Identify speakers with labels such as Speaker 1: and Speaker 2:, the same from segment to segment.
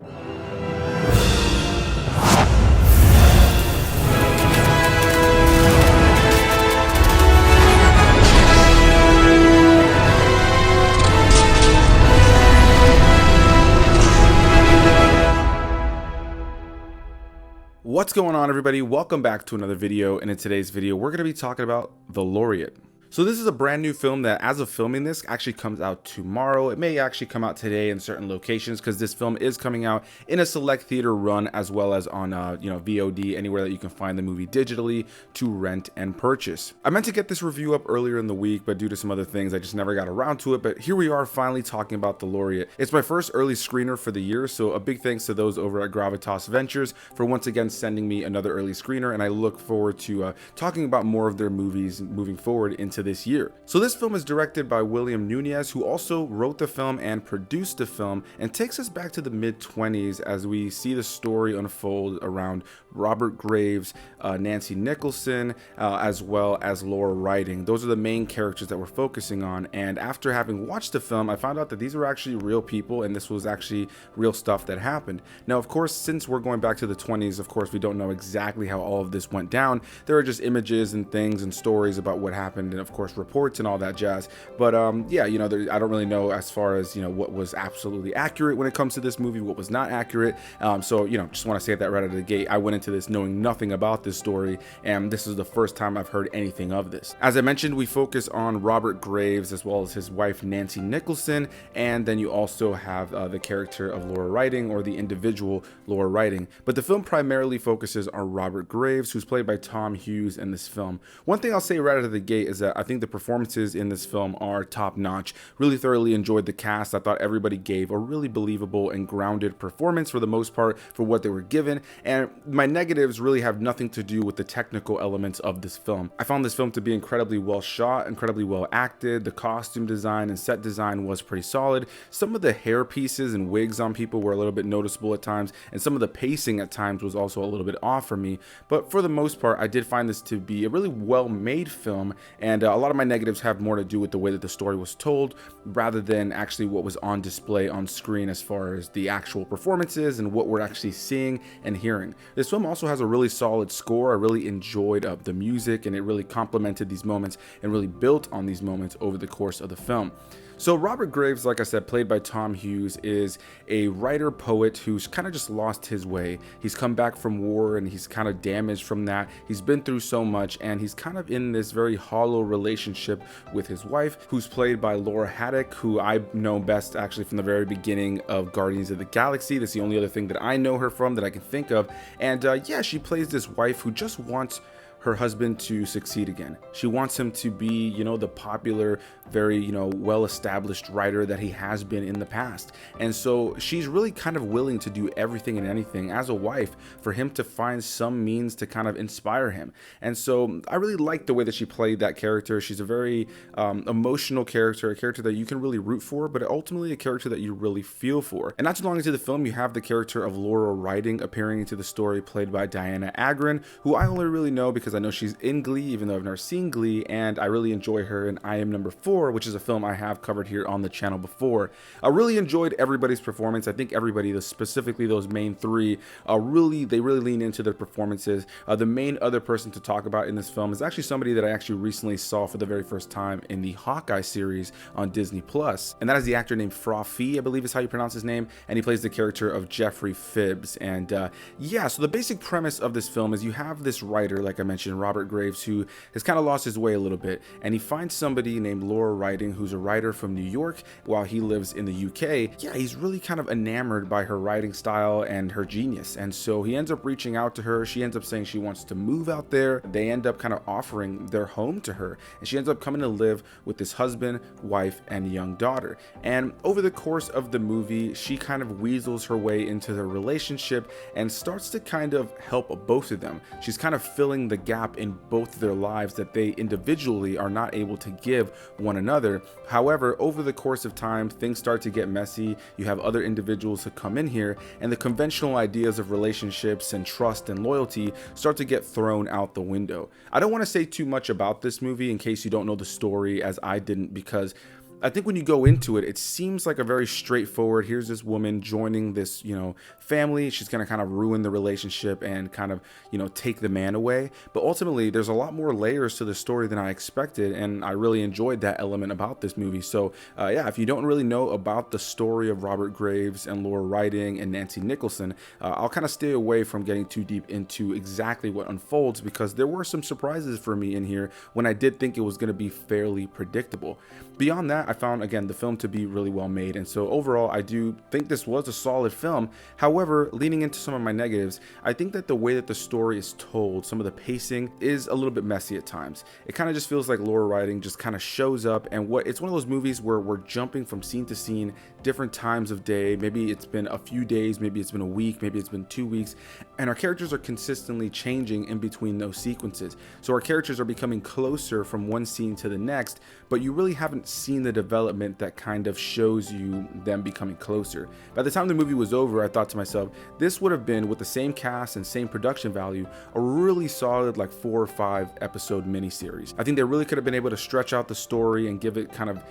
Speaker 1: What's going on, everybody? Welcome back to another video, and in today's video we're going to be talking about The Laureate. So this is a brand new film that, as of filming this, actually comes out tomorrow. It may actually come out today in certain locations because this film is coming out in a select theater run as well as on VOD, anywhere that you can find the movie digitally to rent and purchase. I meant to get this review up earlier in the week, but due to some other things I just never got around to it. But here we are, finally talking about The Laureate. It's my first early screener for the year, so a big thanks to those over at Gravitas Ventures for once again sending me another early screener, and I look forward to talking about more of their movies moving forward into this year. So this film is directed by William Nunez, who also wrote the film and produced the film, and takes us back to the mid-20s as we see the story unfold around Robert Graves, Nancy Nicholson, as well as Laura Riding. Those are the main characters that we're focusing on, and after having watched the film, I found out that these were actually real people and this was actually real stuff that happened. Now, of course, since we're going back to the 20s, of course, we don't know exactly how all of this went down. There are just images and things and stories about what happened, and of course reports and all that jazz. But yeah, I don't really know as far as what was absolutely accurate when it comes to this movie, what was not accurate. So just want to say that right out of the gate, I went into this knowing nothing about this story, and this is the first time I've heard anything of this. As I mentioned, we focus on Robert Graves as well as his wife Nancy Nicholson, and then you also have the character of Laura Riding, or the individual Laura Riding. But the film primarily focuses on Robert Graves, who's played by Tom Hughes in this film. One thing I'll say right out of the gate is that I think the performances in this film are top-notch. Really thoroughly enjoyed the cast. I thought everybody gave a really believable and grounded performance for the most part for what they were given, and my negatives really have nothing to do with the technical elements of this film. I found this film to be incredibly well shot, incredibly well acted. The costume design and set design was pretty solid. Some of the hair pieces and wigs on people were a little bit noticeable at times, and some of the pacing at times was also a little bit off for me, but for the most part I did find this to be a really well-made film, and a lot of my negatives have more to do with the way that the story was told rather than actually what was on display on screen as far as the actual performances and what we're actually seeing and hearing. This film also has a really solid score. I really enjoyed the music, and it really complemented these moments and really built on these moments over the course of the film. So Robert Graves, like I said, played by Tom Hughes, is a writer-poet who's kind of just lost his way. He's come back from war and he's kind of damaged from that. He's been through so much, and he's kind of in this very hollow relationship with his wife, who's played by Laura Haddock, who I know best actually from the very beginning of Guardians of the Galaxy. That's the only other thing that I know her from that I can think of. And yeah, she plays this wife who just wants her husband to succeed again. She wants him to be, the popular, very, well-established writer that he has been in the past. And so she's really kind of willing to do everything and anything as a wife for him to find some means to kind of inspire him. And so I really like the way that she played that character. She's a very emotional character, a character that you can really root for, but ultimately a character that you really feel for. And not too long into the film, you have the character of Laura Riding appearing into the story, played by Dianna Agron, who I only really know because I know she's in Glee, even though I've never seen Glee, and I really enjoy her in I Am Number 4, which is a film I have covered here on the channel before. I really enjoyed everybody's performance. I think everybody, specifically those main three, really lean into their performances. The main other person to talk about in this film is actually somebody that I actually recently saw for the very first time in the Hawkeye series on Disney+, and that is the actor named Fee, I believe is how you pronounce his name, and he plays the character of Jeffrey Phibbs. And yeah, so the basic premise of this film is you have this writer, like I mentioned, Robert Graves, who has kind of lost his way a little bit, and he finds somebody named Laura Riding, who's a writer from New York while he lives in the UK. Yeah, he's really kind of enamored by her writing style and her genius, and so he ends up reaching out to her. She ends up saying she wants to move out there. They end up kind of offering their home to her, and she ends up coming to live with this husband, wife, and young daughter. And over the course of the movie, she kind of weasels her way into their relationship and starts to kind of help both of them. She's kind of filling the gap in both their lives that they individually are not able to give one another. However, over the course of time, things start to get messy. You have other individuals who come in here, and the conventional ideas of relationships and trust and loyalty start to get thrown out the window. I don't want to say too much about this movie in case you don't know the story, as I didn't, because I think when you go into it, it seems like a very straightforward, here's this woman joining this, family. She's going to kind of ruin the relationship and kind of, take the man away. But ultimately, there's a lot more layers to the story than I expected. And I really enjoyed that element about this movie. So yeah, if you don't really know about the story of Robert Graves and Laura Whiting and Nancy Nicholson, I'll kind of stay away from getting too deep into exactly what unfolds, because there were some surprises for me in here when I did think it was going to be fairly predictable. Beyond that, I found, again, the film to be really well made. And so overall, I do think this was a solid film. However, leaning into some of my negatives, I think that the way that the story is told, some of the pacing is a little bit messy at times. It kind of just feels like Laura Whiting just kind of shows up, and it's one of those movies where we're jumping from scene to scene, different times of day. Maybe it's been a few days, maybe it's been a week, maybe it's been 2 weeks, and our characters are consistently changing in between those sequences. So our characters are becoming closer from one scene to the next, but you really haven't seen the development that kind of shows you them becoming closer. By the time the movie was over, I thought to myself, this would have been, with the same cast and same production value, a really solid like 4 or 5 episode miniseries. I think they really could have been able to stretch out the story and give it kind of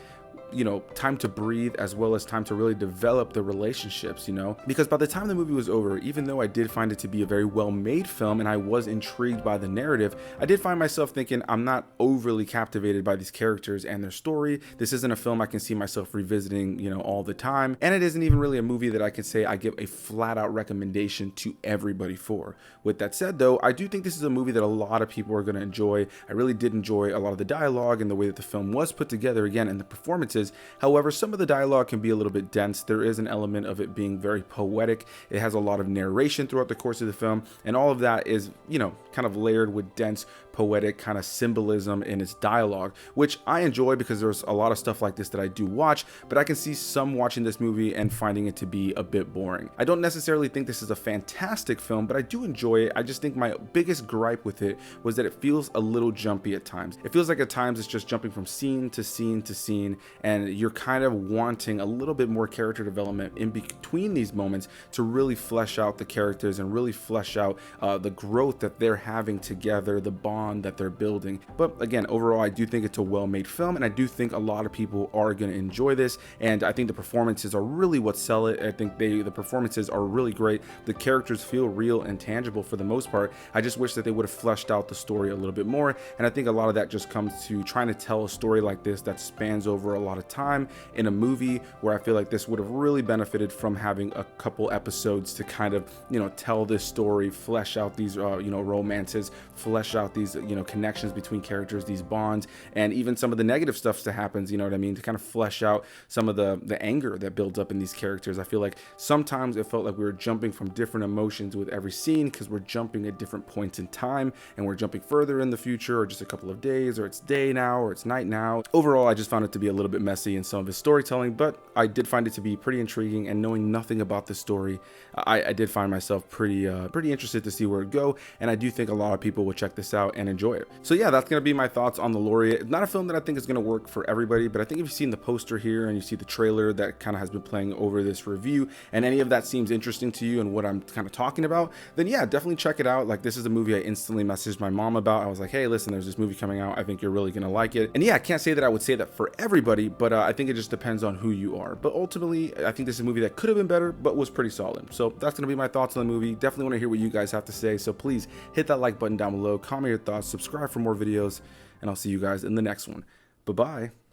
Speaker 1: time to breathe, as well as time to really develop the relationships, because by the time the movie was over, even though I did find it to be a very well made film and I was intrigued by the narrative, I did find myself thinking I'm not overly captivated by these characters and their story. This isn't a film I can see myself revisiting, all the time. And it isn't even really a movie that I can say I give a flat out recommendation to everybody for. With that said though, I do think this is a movie that a lot of people are going to enjoy. I really did enjoy a lot of the dialogue and the way that the film was put together, again, and the performances. However, some of the dialogue can be a little bit dense. There is an element of it being very poetic. It has a lot of narration throughout the course of the film, and all of that is, kind of layered with dense, poetic kind of symbolism in its dialogue, which I enjoy because there's a lot of stuff like this that I do watch, but I can see some watching this movie and finding it to be a bit boring. I don't necessarily think this is a fantastic film, but I do enjoy it. I just think my biggest gripe with it was that it feels a little jumpy at times. It feels like at times it's just jumping from scene to scene to scene, and you're kind of wanting a little bit more character development in between these moments to really flesh out the characters and really flesh out the growth that they're having together, the bond that they're building. But again, overall, I do think it's a well-made film, and I do think a lot of people are going to enjoy this, and I think the performances are really what sell it. I think the performances are really great. The characters feel real and tangible for the most part. I just wish that they would have fleshed out the story a little bit more, and I think a lot of that just comes to trying to tell a story like this that spans over a lot of time in a movie, where I feel like this would have really benefited from having a couple episodes to kind of, tell this story, flesh out these, romances, flesh out these, connections between characters, these bonds, and even some of the negative stuff that happens, to kind of flesh out some of the anger that builds up in these characters. I feel like sometimes it felt like we were jumping from different emotions with every scene, because we're jumping at different points in time, and we're jumping further in the future, or just a couple of days, or it's day now, or it's night now. Overall, I just found it to be a little bit messy in some of his storytelling, but I did find it to be pretty intriguing, and knowing nothing about this story, I did find myself pretty interested to see where it go, and I do think a lot of people will check this out and enjoy it. So yeah, that's gonna be my thoughts on The Laureate. Not a film that I think is gonna work for everybody, but I think if you've seen the poster here and you see the trailer that kind of has been playing over this review, and any of that seems interesting to you and what I'm kind of talking about, then yeah, definitely check it out. Like, this is a movie I instantly messaged my mom about. I was like, hey, listen, there's this movie coming out. I think you're really gonna like it. And yeah, I can't say that I would say that for everybody, but I think it just depends on who you are. But ultimately, I think this is a movie that could have been better, but was pretty solid. So that's gonna be my thoughts on the movie. Definitely want to hear what you guys have to say. So please hit that like button down below, comment your thoughts, subscribe for more videos, and I'll see you guys in the next one. Bye-bye.